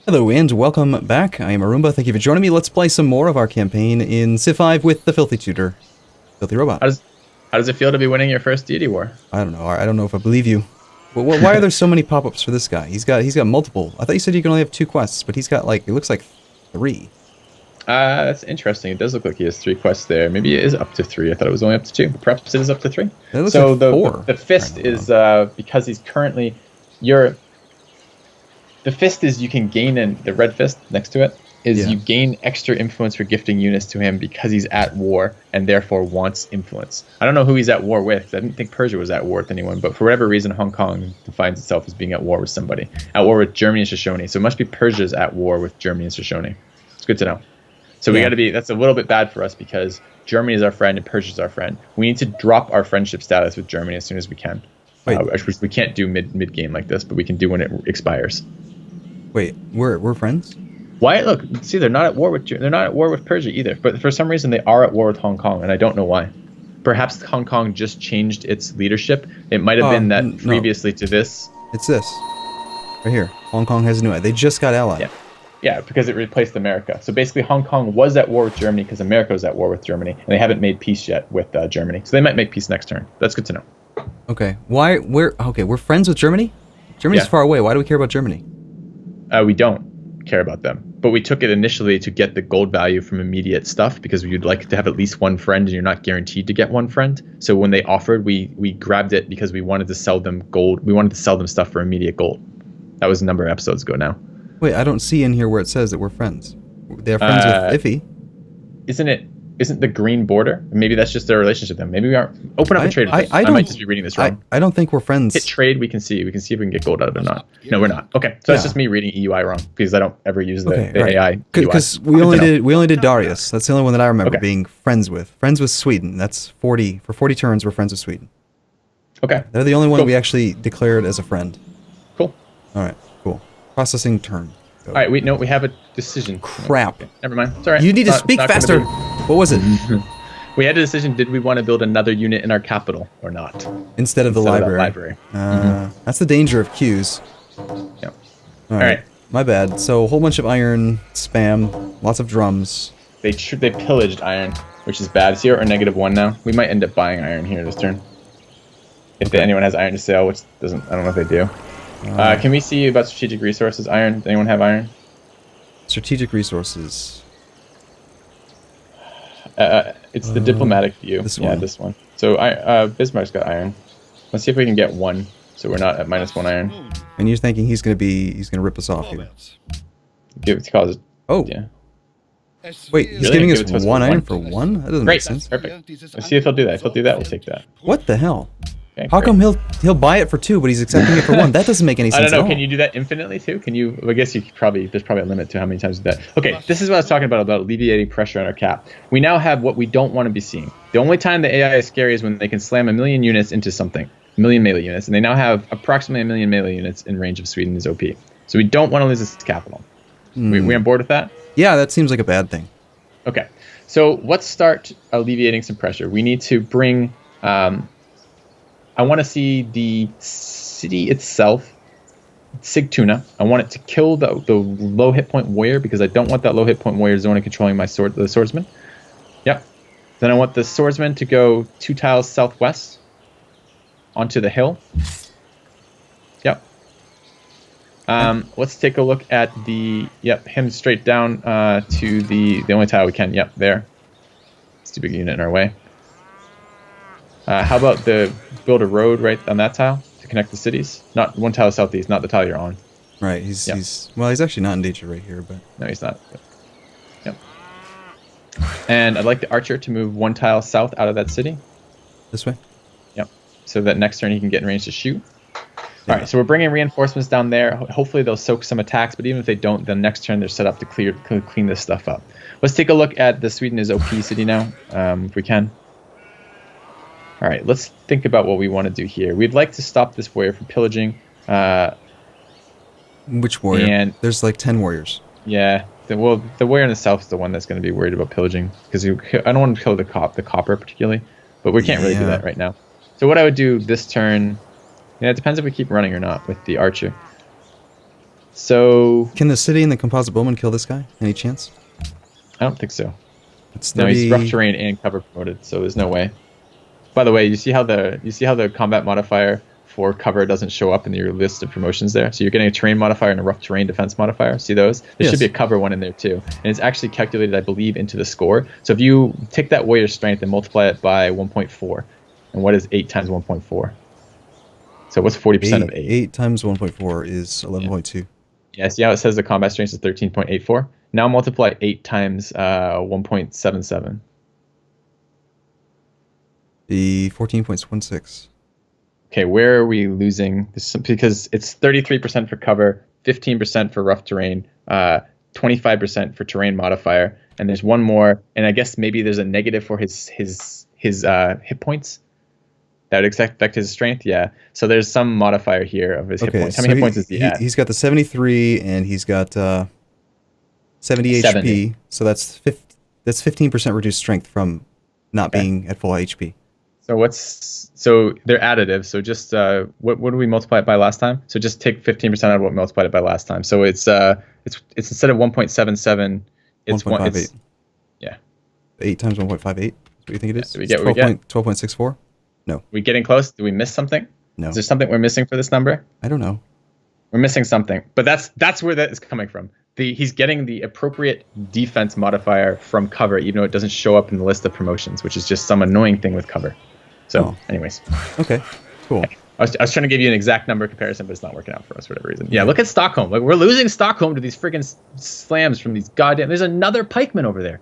Hello and welcome back. I am Arumba. Thank you for joining me. Let's play some more of our campaign in Civ 5 with the Filthy Tutor, Filthy Robot. How does it feel to be winning your first deity war? I don't know. I don't know if I believe you. Well, why are there so many pop-ups for this guy? He's got multiple. I thought you said you can only have 2 quests, but he's got it looks like 3. That's interesting. It does look like he has 3 quests there. Maybe it is up to 3. I thought it was only up to 2. But perhaps it is up to 3. It looks so like 4. The fist is because he's currently the fist is you can gain, and the red fist next to it is you gain extra influence for gifting units to him because he's at war and therefore wants influence. I don't know who he's at war with. I didn't think Persia was at war with anyone, but for whatever reason, Hong Kong defines itself as being at war with somebody. At war with Germany and Shoshone. So it must be Persia's at war with Germany and Shoshone. It's good to know. So we got to be, that's a little bit bad for us because Germany is our friend and Persia is our friend. We need to drop our friendship status with Germany as soon as we can. We can't do mid game like this, but we can do when it expires. Wait, we're friends? Why? Look, see, they're not at war with Persia either. But for some reason, they are at war with Hong Kong, and I don't know why. Perhaps Hong Kong just changed its leadership. It might have been that previously to this. It's this right here. Hong Kong has a new. They just got allied. Yeah, because it replaced America. So basically, Hong Kong was at war with Germany because America was at war with Germany, and they haven't made peace yet with Germany. So they might make peace next turn. That's good to know. Okay. Why? We're friends with Germany. Germany's far away. Why do we care about Germany? We don't care about them, but we took it initially to get the gold value from immediate stuff because we'd like to have at least one friend, and you're not guaranteed to get one friend. So when they offered, we grabbed it because we wanted to sell them gold. We wanted to sell them stuff for immediate gold. That was a number of episodes ago now. Wait, I don't see in here where it says that we're friends. They're friends with Iffy. Isn't the green border? Maybe that's just their relationship then. Maybe we aren't. Open up a trade. I might just be reading this wrong. I don't think we're friends. Hit trade. We can see if we can get gold out of it or not. No, we're not. Okay, so that's just me reading EUI wrong because I don't ever use the AI. Because we only did Darius. That's the only one that I remember being friends with. Friends with Sweden. That's 40 for 40 turns. We're friends with Sweden. Okay. They're the only one we actually declared as a friend. Cool. All right. Cool. Processing turn. All right, we have a decision. Crap. Okay, never mind. It's all right. You need to speak faster. What was it? We had a decision. Did we want to build another unit in our capital or not? Instead of the library. That's the danger of queues. Yeah. All right. My bad. So a whole bunch of iron spam, lots of drums. They pillaged iron, which is bad. So you're at -1 now. We might end up buying iron here this turn. If anyone has iron to sell, which doesn't, I don't know if they do. Can we see about strategic resources? Iron? Does anyone have iron? Strategic resources. It's the diplomatic view. This one. Yeah, this one. So Bismarck's got iron. Let's see if we can get 1, so we're not at -1 iron. And you're thinking he's gonna rip us off here. Give it to cause. Oh. Yeah. Wait, he's giving us 1 iron for 1? That doesn't make sense. Perfect. Let's see if he'll do that. If he'll do that, we'll take that. What the hell? Okay, how come he'll buy it for 2, but he's accepting it for 1? That doesn't make any sense. I don't know. At all. Can you do that infinitely too? Can you? I guess there's probably a limit to how many times you do that. Okay, this is what I was talking about alleviating pressure on our cap. We now have what we don't want to be seeing. The only time the AI is scary is when they can slam 1 million units into something, 1 million melee units, and they now have approximately 1 million melee units in range of Sweden is OP. So we don't want to lose this capital. We on board with that? Yeah, that seems like a bad thing. Okay, so let's start alleviating some pressure. We need to bring. I want to see the city itself, Sigtuna. I want it to kill the low hit point warrior because I don't want that low hit point warrior zone controlling my the swordsman. Yep. Then I want the swordsman to go 2 tiles southwest onto the hill. Yep. Let's take a look at him straight down to the only tile we can. Yep, there. It's too big a unit in our way. How about build a road right on that tile to connect the cities? Not 1 tile southeast, not the tile you're on. Right. He's actually not in danger right here, but no, he's not. Yep. And I'd like the archer to move 1 tile south out of that city. This way. Yep. So that next turn he can get in range to shoot. All right. So we're bringing reinforcements down there. Hopefully they'll soak some attacks, but even if they don't, then next turn they're set up to clean this stuff up. Let's take a look at the Sweden is OP city now, if we can. All right, let's think about what we want to do here. We'd like to stop this warrior from pillaging. Which warrior? There's like 10 warriors. Yeah. The warrior in the south is the one that's going to be worried about pillaging because I don't want to kill the copper particularly, but we can't really do that right now. So what I would do this turn, it depends if we keep running or not with the archer. So Can the city and the composite bowman kill this guy? Any chance? I don't think so. It's 30... No, he's rough terrain and cover promoted, so there's no way. By the way, you see how the combat modifier for cover doesn't show up in your list of promotions there? So you're getting a terrain modifier and a rough terrain defense modifier. See those? There should be a cover one in there too. And it's actually calculated, I believe, into the score. So if you take that warrior strength and multiply it by 1.4, and what is 8 times 1.4? So what's 40% of 8? 8 times 1.4 is 11.2. Yeah, see how it says the combat strength is 13.84? Now multiply 8 times 1.77. The 14.16. Okay, where are we losing? Because it's 33% for cover, 15% for rough terrain, 25% for terrain modifier, and there's one more. And I guess maybe there's a negative for his hit points. That would affect his strength. Yeah. So there's some modifier here of his hit points. How many hit points is he at? He's got the 73, and he's got 70 HP. So that's 15% reduced strength from not being at full HP. So they're additive. So just what do we multiply it by last time? So just take 15% out of what we multiplied it by last time. So it's instead of 1.77, it's 1.58. Yeah. 8 times 1.58. That's what you think it is? Yeah, we get 12.64. No. We getting close? Did we miss something? No. Is there something we're missing for this number? I don't know. We're missing something, but that's where that is coming from. He's getting the appropriate defense modifier from cover, even though it doesn't show up in the list of promotions, which is just some annoying thing with cover. So, anyways. Okay. Cool. Okay. I was trying to give you an exact number comparison, but it's not working out for us for whatever reason. Yeah, look at Stockholm. Like, we're losing Stockholm to these freaking slams from these goddamn. There's another pikeman over there.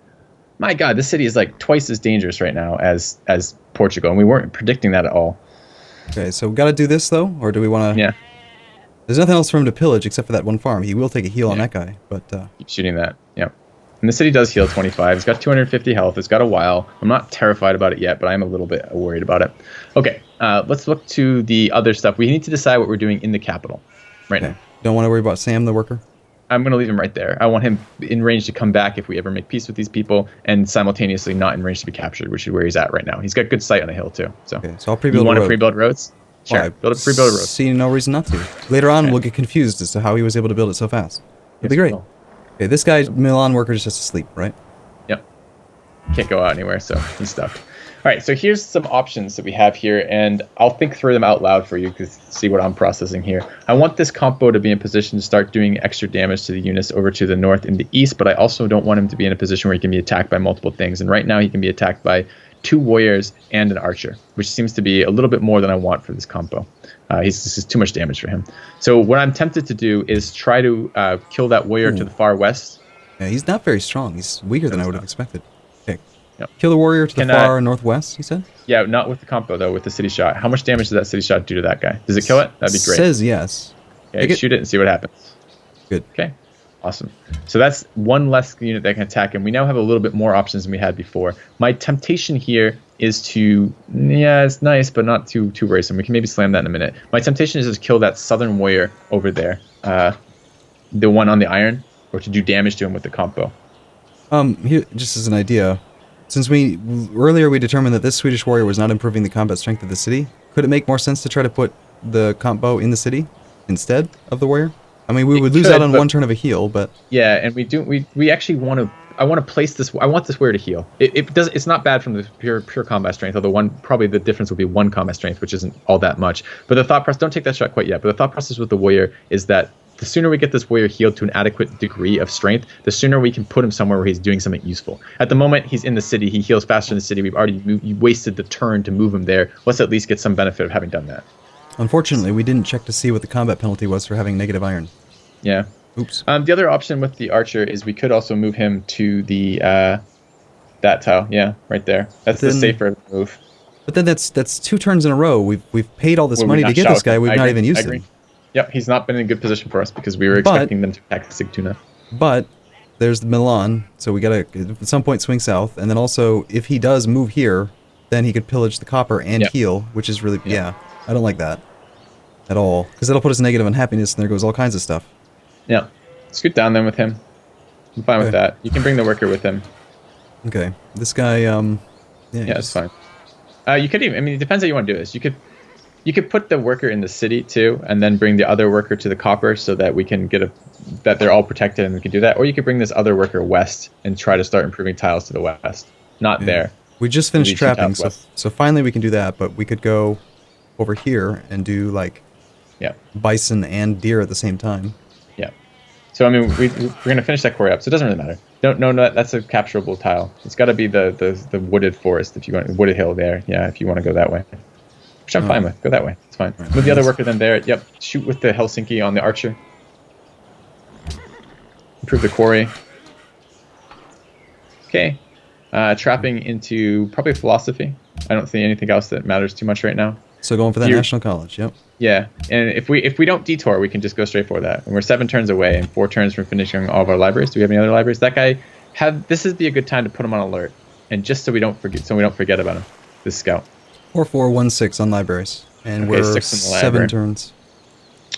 My God, this city is like twice as dangerous right now as Portugal, and we weren't predicting that at all. Okay, so we got to do this though, or do we want to? Yeah. There's nothing else for him to pillage except for that one farm. He will take a heal on that guy, but keep shooting that. Yeah. And the city does heal 25. It's got 250 health. It's got a while. I'm not terrified about it yet, but I'm a little bit worried about it. Okay, let's look to the other stuff. We need to decide what we're doing in the capital right now. Don't want to worry about Sam, the worker? I'm going to leave him right there. I want him in range to come back if we ever make peace with these people, and simultaneously not in range to be captured, which is where he's at right now. He's got good sight on the hill, too. So, I'll pre-build you want a road. to pre-build roads? Sure, Well, build a pre-build road. See no reason not to. Later on, we'll get confused as to how he was able to build it so fast. It'll be great. Okay, this guy, Milan worker, just has to sleep, right? Yep. Can't go out anywhere, so he's stuck. All right, so here's some options that we have here, and I'll think through them out loud for you to see what I'm processing here. I want this combo to be in position to start doing extra damage to the units over to the north and the east, but I also don't want him to be in a position where he can be attacked by multiple things. And right now he can be attacked by 2 warriors and an archer, which seems to be a little bit more than I want for this combo. This is too much damage for him. So what I'm tempted to do is try to kill that warrior to the far west. Yeah, he's not very strong. He's weaker than I would have expected. Okay. Yep. Kill the warrior to the far northwest, you said? Yeah, not with the combo, though, with the city shot. How much damage does that city shot do to that guy? Does it kill it? That'd be great. Says yes. Okay, shoot it and see what happens. Good. Okay, awesome. So that's one less unit that can attack him. We now have a little bit more options than we had before. My temptation here is to, it's nice, but not too worrisome. We can maybe slam that in a minute. My temptation is to kill that southern warrior over there, the one on the iron, or to do damage to him with the combo. Here, just as an idea, since earlier we determined that this Swedish warrior was not improving the combat strength of the city, could it make more sense to try to put the combo in the city instead of the warrior? I mean, we would lose out on one turn of a heal, but yeah, and we actually want to. I want to place this. I want this warrior to heal. It's not bad from the pure combat strength. Although probably the difference will be 1 combat strength, which isn't all that much. But the thought process. Don't take that shot quite yet. But the thought process with the warrior is that the sooner we get this warrior healed to an adequate degree of strength, the sooner we can put him somewhere where he's doing something useful. At the moment, he's in the city. He heals faster in the city. We've already wasted the turn to move him there. Let's at least get some benefit of having done that. Unfortunately, we didn't check to see what the combat penalty was for having negative iron. Yeah. Oops. The other option with the archer is we could also move him to the that tile. Yeah, right there. That's the safer move. But then that's 2 turns in a row. We've paid all this money to get this guy. We've not even used him. Yep, he's not been in a good position for us because we were expecting them to attack Sigtuna. But there's Milan, so we gotta at some point swing south, and then also if he does move here, then he could pillage the copper and heal, which is really I don't like that at all because that'll put us negative on happiness, and there goes all kinds of stuff. Yeah, scoot down then with him. I'm fine with that. You can bring the worker with him. Okay, this guy. It's fine. You could even. I mean, it depends how you want to do this. You could You could put the worker in the city too, and then bring the other worker to the copper so that we can get that they're all protected and we can do that. Or you could bring this other worker west and try to start improving tiles to the west. Not there. We just finished trapping, so finally we can do that, but we could go over here and do like bison and deer at the same time. Yeah. So I mean, we're gonna finish that quarry up, so it doesn't really matter. No, that's a capturable tile. It's got to be the wooded forest if you want, wooded hill there. Yeah, if you want to go that way. Which I'm fine with. Go that way. It's fine. Right, move the other worker then there. Yep. Shoot with the Helsinki on the archer. Improve the quarry. Okay. Trapping into probably philosophy. I don't see anything else that matters too much right now. So going for that national college. Yep. Yeah, and if we don't detour, we can just go straight for that. And we're 7 turns away and 4 turns from finishing all of our libraries. Do we have any other libraries? That guy this would be a good time to put him on alert, and just so we don't forget about him. This scout. 4-4-1-6 on libraries, and we're 7 turns.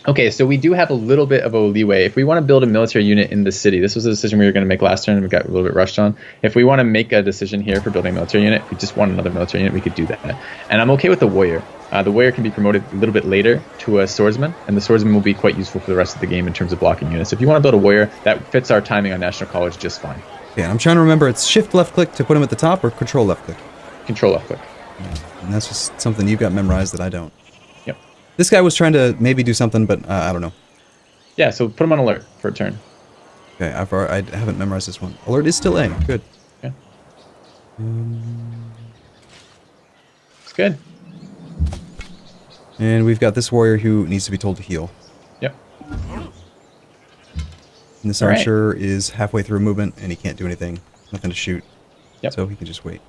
Okay, so we do have a little bit of a leeway. If we want to build a military unit in the city, this was a decision we were going to make last turn and we got a little bit rushed on. If we want to make a decision here for building a military unit, if we just want another military unit, we could do that. And I'm okay with the warrior. The warrior can be promoted a little bit later to a swordsman, and the swordsman will be quite useful for the rest of the game in terms of blocking units. If you want to build a warrior, that fits our timing on National College just fine. Yeah, I'm trying to remember, it's shift left click to put him at the top or control left click? Control left click. Yeah, and that's just something you've got memorized that I don't. Yep. This guy was trying to maybe do something, but I don't know. Yeah, so put him on alert for a turn. Okay, I haven't memorized this one. Alert is still A. Good. Yeah. It's good. And we've got this warrior who needs to be told to heal. Yep. And this archer is halfway through a movement, and he can't do anything. Nothing to shoot. Yep. So he can just wait.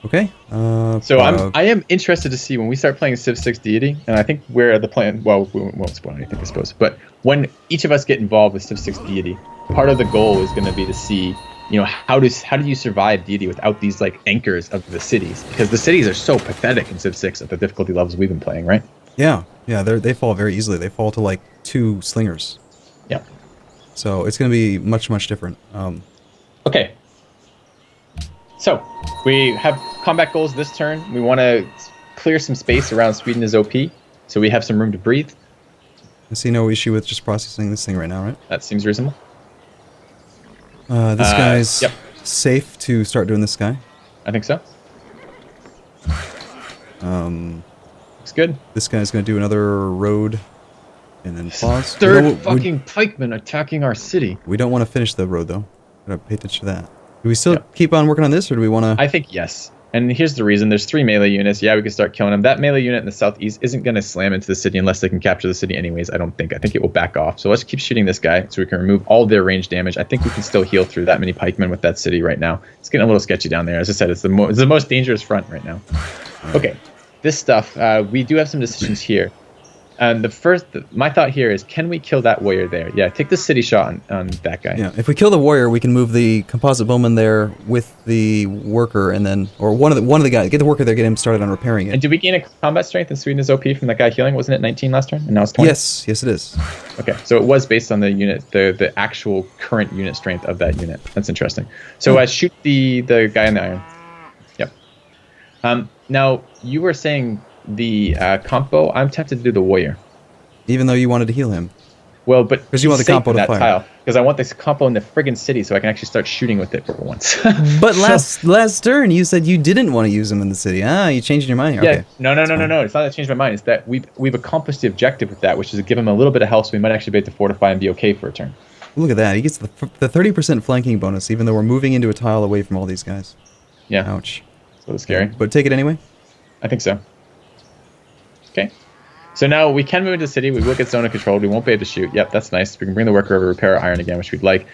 Okay. So I am interested to see when we start playing Civ 6 Deity, and I think where the plan. Well, we won't spoil anything, I suppose. But when each of us get involved with Civ 6 Deity, part of the goal is going to be to see, how do you survive Deity without these like anchors of the cities? Because the cities are so pathetic in Civ 6 at the difficulty levels we've been playing, right? Yeah. They fall very easily. They fall to like 2 slingers. Yeah. So it's going to be much different. Okay. So we have combat goals this turn. We want to clear some space around Sweden is OP, so we have some room to breathe. I see no issue with just processing this thing right now, right? That seems reasonable. This guy's safe to start doing this guy. I think so. Looks good. This guy's going to do another road and then pause. Third fucking pikeman attacking our city. We don't want to finish the road, though. Gotta pay attention to that. Do we still keep on working on this, or do we want to... I think yes. And here's the reason. There's 3 melee units. Yeah, we can start killing them. That melee unit in the southeast isn't going to slam into the city unless they can capture the city anyways, I don't think. I think it will back off. So let's keep shooting this guy so we can remove all their range damage. I think we can still heal through that many pikemen with that city right now. It's getting a little sketchy down there. As I said, it's the most dangerous front right now. Okay, this stuff, we do have some decisions here. And my thought here is, can we kill that warrior there? Yeah, take the city shot on that guy. Yeah, if we kill the warrior, we can move the composite bowman there with the worker, and then, or one of the guys, get the worker there, get him started on repairing it. And did we gain a combat strength in Sweden is OP from that guy healing? Wasn't it 19 last turn, and now it's 20? Yes, it is. Okay, so it was based on the unit, the actual current unit strength of that unit. That's interesting. So shoot the guy in the iron. Yep. Now you were saying the compo. I'm tempted to do the warrior, even though you wanted to heal him. Well, but because you want the compo to fire. Because I want this compo in the friggin' city, so I can actually start shooting with it for once. But last turn you said you didn't want to use him in the city. You changed your mind here. Yeah. Okay. No. It's not that I changed my mind. It's that we've accomplished the objective with that, which is to give him a little bit of health, so we might actually be able to fortify and be okay for a turn. Look at that. He gets the 30% flanking bonus, even though we're moving into a tile away from all these guys. Yeah. Ouch. So it's scary. But take it anyway? I think so. Okay. So now we can move into the city. We will get zone controlled. We won't be able to shoot. Yep, that's nice. We can bring the worker over, repair our iron again, which we'd like.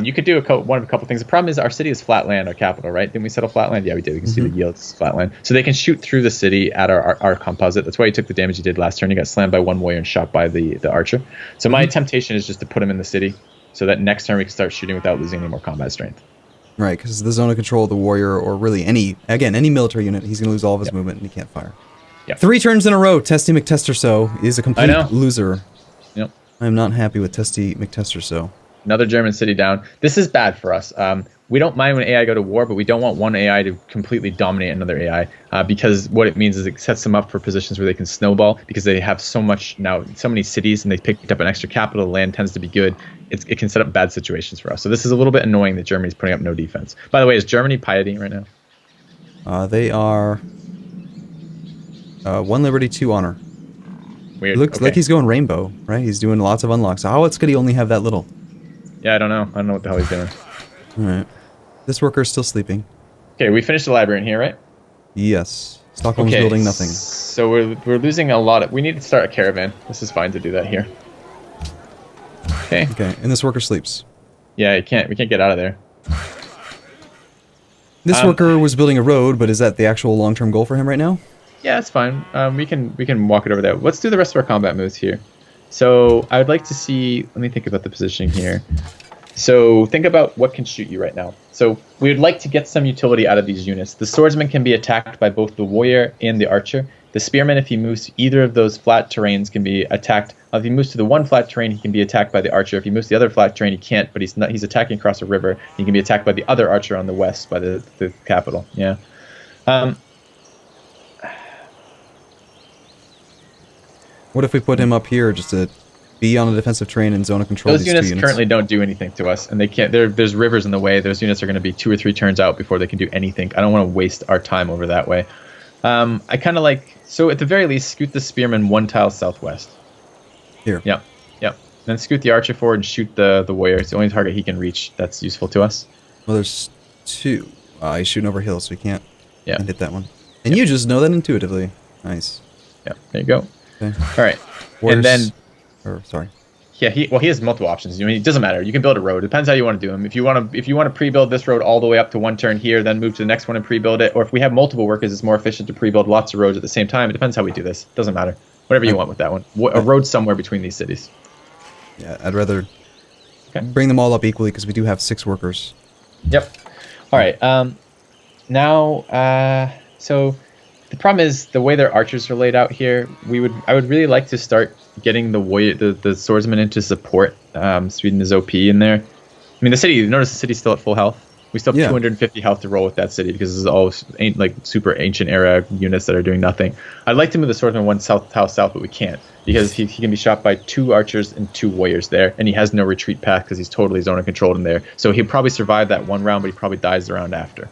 You could do a couple things. The problem is our city is flat land, our capital, right? Didn't we settle flat land? Yeah, we did. We can see the yields flat land. So they can shoot through the city at our composite. That's why he took the damage he did last turn. He got slammed by one warrior and shot by the archer. So my temptation is just to put him in the city so that next turn we can start shooting without losing any more combat strength. Right, because the zone of control of the warrior, or really any military unit, he's going to lose all of his movement and he can't fire. Yep. 3 turns in a row, Testy McTesterso is a complete loser. Yep. I'm not happy with Testy McTesterso. Another German city down. This is bad for us. We don't mind when AI go to war, but we don't want one AI to completely dominate another AI because what it means is it sets them up for positions where they can snowball because they have so many cities and they picked up an extra capital. Land tends to be good. It can set up bad situations for us. So this is a little bit annoying that Germany's putting up no defense. By the way, is Germany piety right now? They are 1 liberty, 2 honor. Weird. It looks like he's going rainbow, right? He's doing lots of unlocks. How could he only have that little? Yeah, I don't know. I don't know what the hell he's doing. All right. This worker is still sleeping. Okay, we finished the library in here, right? Yes. Stockholm's building nothing. So we're losing a lot of... We need to start a caravan. This is fine to do that here. Okay. Okay, and this worker sleeps. Yeah, we can't get out of there. This worker was building a road, but is that the actual long-term goal for him right now? Yeah, it's fine. We can walk it over there. Let's do the rest of our combat moves here. So I would like to see... Let me think about the positioning here. So think about what can shoot you right now. So we would like to get some utility out of these units. The swordsman can be attacked by both the warrior and the archer. The spearman, if he moves to either of those flat terrains, can be attacked. If he moves to the one flat terrain, he can be attacked by the archer. If he moves to the other flat terrain, he can't, but he's attacking across a river. He can be attacked by the other archer on the west, by the capital. Yeah. What if we put him up here just to be on a defensive terrain and zone of control? Those units currently don't do anything to us, and they can't. There's rivers in the way. Those units are going to be 2 or 3 turns out before they can do anything. I don't want to waste our time over that way. I kind of like, so at the very least, scoot the spearman 1 tile southwest. Here. Yep. Then scoot the archer forward and shoot the warrior. It's the only target he can reach that's useful to us. Well, there's 2. He's shooting over hills, so he can't hit that one. And you just know that intuitively. Nice. Yeah, there you go. Okay. All right. And then... sorry. Yeah, he has multiple options. I mean, it doesn't matter. You can build a road. It depends how you want to do them. If you want to pre-build this road all the way up to 1 turn here, then move to the next one and pre-build it. Or if we have multiple workers, it's more efficient to pre-build lots of roads at the same time. It depends how we do this. It doesn't matter. Whatever you want with that one. A road somewhere between these cities. Yeah, I'd rather bring them all up equally because we do have 6 workers. Yep. All right. So the problem is the way their archers are laid out here. I would really like to start getting the swordsman into support. Sweden is OP in there. I mean, notice the city's still at full health. We still have 250 health to roll with that city because this is all super ancient era units that are doing nothing. I'd like to move the swordsman 1 south, but we can't because he can be shot by 2 archers and 2 warriors there, and he has no retreat path because he's totally zone controlled in there. So he'll probably survive that 1 round, but he probably dies the round after.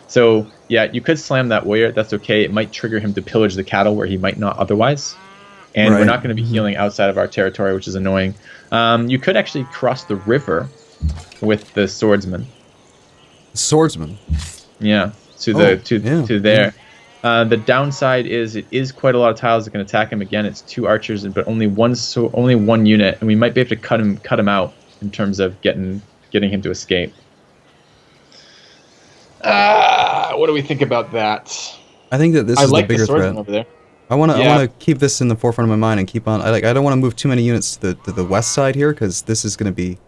So yeah, you could slam that warrior. That's okay. It might trigger him to pillage the cattle where he might not otherwise. And we're not going to be healing outside of our territory, which is annoying. You could actually cross the river with the swordsman. Swordsman? Yeah. To there. The downside is it is quite a lot of tiles that can attack him. Again, it's 2 archers, but only one unit, and we might be able to cut him out in terms of getting him to escape. What do we think about that? I think that this is the bigger threat. Over there. I want to keep this in the forefront of my mind and keep on. I don't want to move too many units to the west side here because this is going to be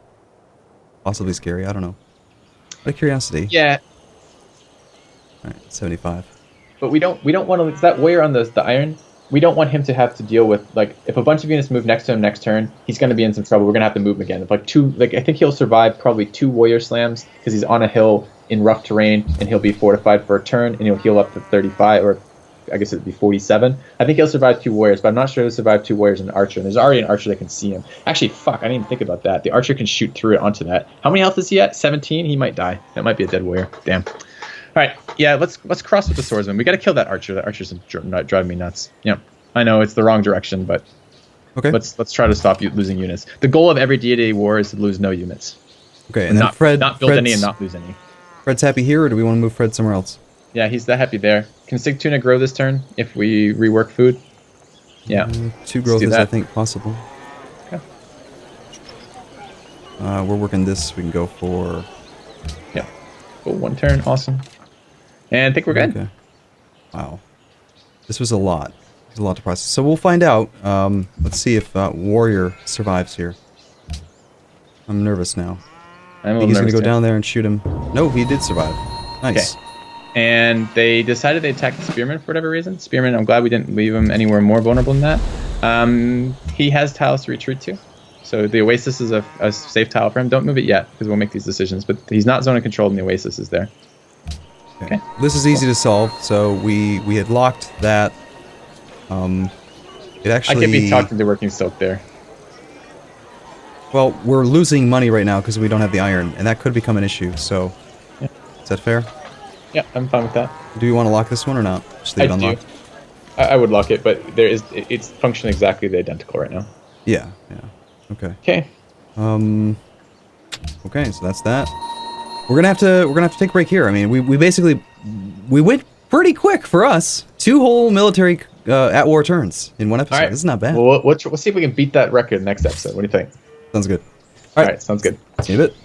possibly scary. I don't know. Out of curiosity. Yeah. All right, 75. But we don't want to. It's that warrior on the iron. We don't want him to have to deal with if a bunch of units move next to him next turn, he's going to be in some trouble. We're going to have to move him again. I think he'll survive probably 2 warrior slams because he's on a hill in rough terrain and he'll be fortified for a turn and he'll heal up to 35 or I guess it'd be 47. I think he'll survive 2 warriors, but I'm not sure he'll survive 2 warriors and an archer. And there's already an archer that can see him. Actually, fuck, I didn't even think about that. The archer can shoot through it onto that. How many health is he at? 17? He might die. That might be a dead warrior. Damn. All right, yeah, let's cross with the swordsman. We got to kill that archer. That archer's driving me nuts. Yeah, I know it's the wrong direction, but let's try to stop losing units. The goal of every deity war is to lose no units. Okay, and then not build any and not lose any. Fred's happy here, or do we want to move Fred somewhere else? Yeah, he's that happy there. Can Sigtuna grow this turn if we rework food? Yeah. 2 growth is, I think, possible. Okay. We're working this. We can go for... Yeah. Go 1 turn. Awesome. And I think we're good. Okay. Wow. This was a lot. There's a lot to process. So we'll find out. Let's see if Warrior survives here. I'm nervous now. I'm I think he's going to go down there and shoot him. No, he did survive. Nice. Okay. And they decided they attacked the Spearman for whatever reason. Spearman, I'm glad we didn't leave him anywhere more vulnerable than that. He has tiles to retreat to. So the Oasis is a safe tile for him. Don't move it yet, because we'll make these decisions. But he's not zone controlled, and the Oasis is there. Okay. This is easy to solve. So we had locked that. It actually. I can be talked into working Silk there. Well, we're losing money right now because we don't have the iron, and that could become an issue. So, yeah. Is that fair? Yeah, I'm fine with that. Do you want to lock this one or not? Just leave it unlocked. I would lock it, but it's functioning exactly the identical right now. Yeah. Okay. Okay. Okay, so that's that. We're gonna have to take a break here. I mean, we basically went pretty quick for us. 2 whole military at-war turns in 1 episode. All right. This is not bad. Well, we'll see if we can beat that record next episode. What do you think? Sounds good. All right, sounds good. See you in a bit.